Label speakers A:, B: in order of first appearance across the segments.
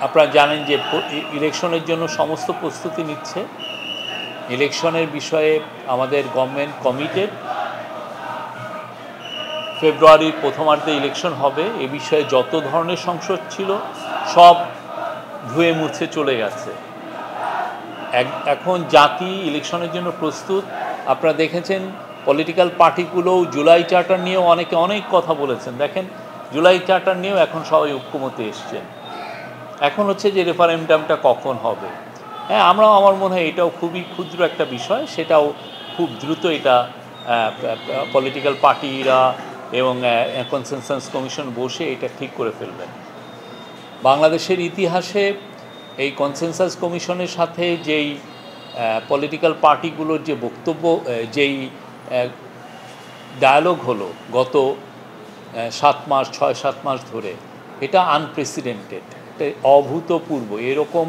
A: আপনারা জানেন যে ইলেকশনের জন্য সমস্ত প্রস্তুতি নিচ্ছে। ইলেকশনের বিষয়ে আমাদের গভর্নমেন্ট কমিটেড। ফেব্রুয়ারির প্রথমার্ধে ইলেকশন হবে। এ বিষয়ে যত ধরনের সংসদ ছিল সব ধুয়ে মুছে চলে গেছে। এখন জাতি ইলেকশনের জন্য প্রস্তুত। আপনারা দেখেছেন পলিটিক্যাল পার্টিগুলোও জুলাই চার্টার নিয়েও অনেক কথা বলেছেন। দেখেন জুলাই চার্টার নিয়েও এখন সবাই ঐক্যমতে এসছেন। এখন হচ্ছে যে রেফারেন্ডামটা কখন হবে। হ্যাঁ, আমার মনে হয় এটাও খুবই ক্ষুদ্র একটা বিষয়, সেটাও খুব দ্রুত এটা পলিটিক্যাল পার্টিরা এবং কনসেনসাস কমিশন বসে এটা ঠিক করে ফেলবেন। বাংলাদেশের ইতিহাসে এই কনসেনসাস কমিশনের সাথে যেই পলিটিক্যাল পার্টিগুলোর যে বক্তব্য, যেই ডায়ালগ হলো গত 6-7 মাস ধরে, এটা আনপ্রেসিডেন্টেড, এটা অভূতপূর্ব। এরকম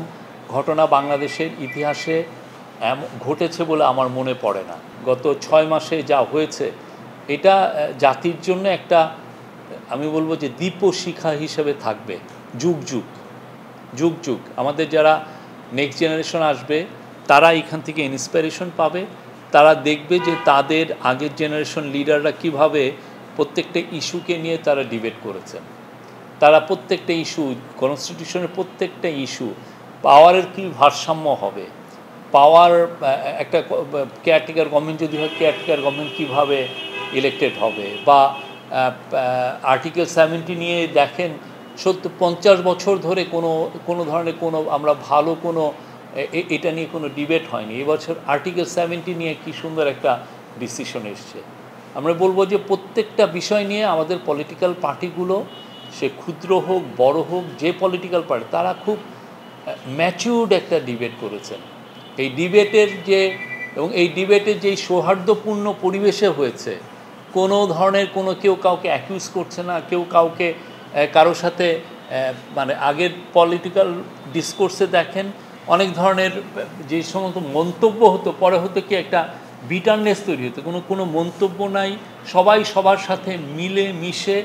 A: ঘটনা বাংলাদেশের ইতিহাসে ঘটেছে বলে আমার মনে পড়ে না। গত 6 মাসে যা হয়েছে এটা জাতির জন্য একটা, আমি বলবো যে দীপশিখা হিসেবে থাকবে যুগ যুগ। আমাদের যারা নেক্সট জেনারেশন আসবে তারা এখান থেকে ইন্সপিরেশন পাবে। তারা দেখবে যে তাদের আগের জেনারেশন লিডাররা কিভাবে প্রত্যেকটা ইস্যুকে নিয়ে তারা ডিবেট করেছেন। তারা প্রত্যেকটা ইস্যু, কনস্টিটিউশনের প্রত্যেকটা ইস্যু, পাওয়ারের কী ভারসাম্য হবে, পাওয়ার একটা কেয়ারটেকার গভর্নমেন্ট যদি হয়, কেয়ারটেকার গভর্নমেন্ট কীভাবে ইলেক্টেড হবে, বা আর্টিকেল 70 নিয়ে দেখেন 50 বছর ধরে কোনো ধরনের আমরা ভালো এটা নিয়ে কোনো ডিবেট হয়নি। এবছর আর্টিকেল 70 নিয়ে কি সুন্দর একটা ডিসিশন এসছে। আমরা বলবো যে প্রত্যেকটা বিষয় নিয়ে আমাদের পলিটিক্যাল পার্টিগুলো, সে ক্ষুদ্র হোক বড় হোক, যে পলিটিক্যাল পার্টি, তারা খুব ম্যাচিউরড একটা ডিবেট করেছেন। এই ডিবেটের যেই সৌহার্দ্যপূর্ণ পরিবেশে হয়েছে, কোনো ধরনের কেউ কাউকে অ্যাকিউজ করছে না, কেউ কাউকে কারোর সাথে মানে আগের পলিটিক্যাল ডিসকোর্সে দেখেন অনেক ধরনের যে সমস্ত মন্তব্য হতো, পরে হতো কি একটা বিটারনেস তৈরি হতো। কোনো মন্তব্য নাই, সবাই সবার সাথে মিলে মিশে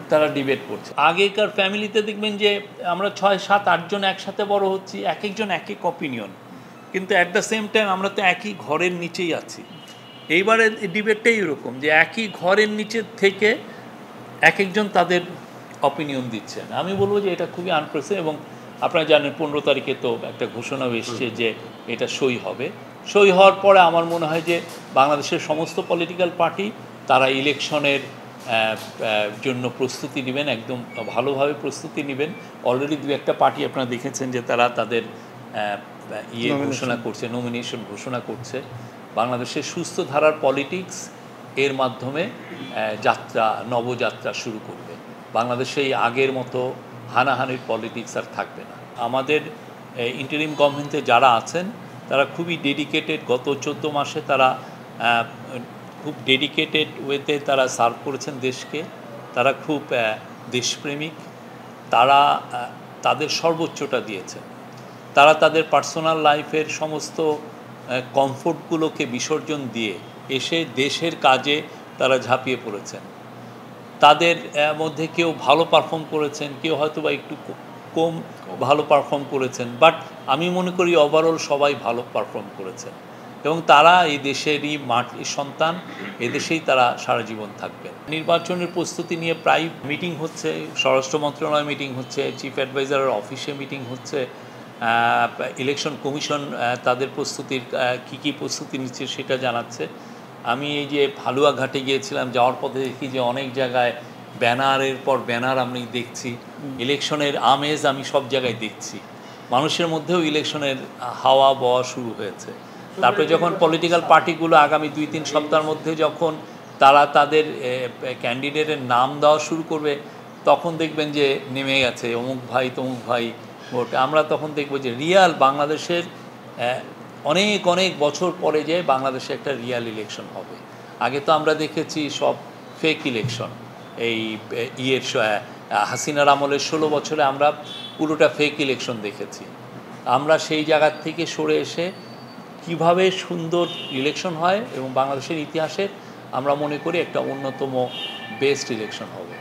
A: তারা ডিবেট করছে। আগেকার ফ্যামিলিতে দেখবেন যে আমরা 6-7-8 জন একসাথে বড় হচ্ছি, এক একজন এক এক অপিনিয়ন, কিন্তু অ্যাট দ্য সেম টাইম আমরা তো একই ঘরের নিচেই আছি। এইবারে ডিবেটটাই এরকম যে একই ঘরের নিচে থেকে এক একজন তাদের অপিনিয়ন দিচ্ছেন। আমি বলবো যে এটা খুবই আনপ্রেসিডেন্টেড। এবং আপনারা জানেন 15 তারিখে তো একটা ঘোষণাও এসছে যে এটা সই হবে। সই হওয়ার পরে আমার মনে হয় যে বাংলাদেশের সমস্ত পলিটিক্যাল পার্টি তারা ইলেকশনের জন্য প্রস্তুতি নেবেন, একদম ভালোভাবে প্রস্তুতি নেবেন। অলরেডি 2-1টা পার্টি আপনারা দেখেছেন যে তারা তাদের ঘোষণা করছে, নমিনেশন ঘোষণা করছে। বাংলাদেশের সুস্থ ধারার পলিটিক্স এর মাধ্যমে নবযাত্রা শুরু করবে। বাংলাদেশে এই আগের মতো হানাহানির পলিটিক্স আর থাকবে না। আমাদের ইন্টারিম গভর্নমেন্টে যারা আছেন তারা খুবই ডেডিকেটেড। গত 14 মাসে তারা খুব ডেডিকেটেড ওয়েতে তারা সার্ভ করেছেন দেশকে। তারা খুব দেশপ্রেমিক। তারা তাদের সর্বোচ্চটা দিয়েছেন। তারা তাদের পার্সোনাল লাইফের সমস্ত কমফোর্টগুলোকে বিসর্জন দিয়ে এসে দেশের কাজে তারা ঝাঁপিয়ে পড়েছেন। তাদের মধ্যে কেউ ভালো পারফর্ম করেছেন, কেউ হয়তো বা একটু কম ভালো পারফর্ম করেছেন, বাট আমি মনে করি ওভারঅল সবাই ভালো পারফর্ম করেছেন। এবং তারা এই দেশেরই সন্তান, এদেশেই তারা সারা জীবন থাকবেন। নির্বাচনের প্রস্তুতি নিয়ে প্রায় মিটিং হচ্ছে, স্বরাষ্ট্র মন্ত্রণালয় মিটিং হচ্ছে, চিফ অ্যাডভাইজারের অফিসে মিটিং হচ্ছে, ইলেকশন কমিশন তাদের প্রস্তুতির কী প্রস্তুতি নিচ্ছে সেটা জানাচ্ছে। আমি এই যে হালুয়াঘাটে গিয়েছিলাম, যাওয়ার পথে দেখি যে অনেক জায়গায় ব্যানারের পর ব্যানার আমি দেখছি। ইলেকশনের আমেজ আমি সব জায়গায় দেখছি। মানুষের মধ্যেও ইলেকশনের হাওয়া বওয়া শুরু হয়েছে। তারপরে যখন পলিটিক্যাল পার্টিগুলো আগামী 2-3 সপ্তাহের মধ্যে যখন তারা তাদের ক্যান্ডিডেটের নাম দেওয়া শুরু করবে, তখন দেখবেন যে নেমে গেছে অমুক ভাই তমুক ভাই ভোট। আমরা তখন দেখব যে রিয়াল বাংলাদেশের অনেক বছর পরে যে বাংলাদেশে একটা রিয়াল ইলেকশন হবে। আগে তো আমরা দেখেছি সব ফেক ইলেকশন। এই হাসিনার আমলের 16 বছরে আমরা পুরোটা ফেক ইলেকশন দেখেছি। আমরা সেই জায়গার থেকে সরে এসে কিভাবে সুন্দর ইলেকশন হয় এবং বাংলাদেশের ইতিহাসের আমরা মনে করি একটা অন্যতম বেস্ট ইলেকশন হবে।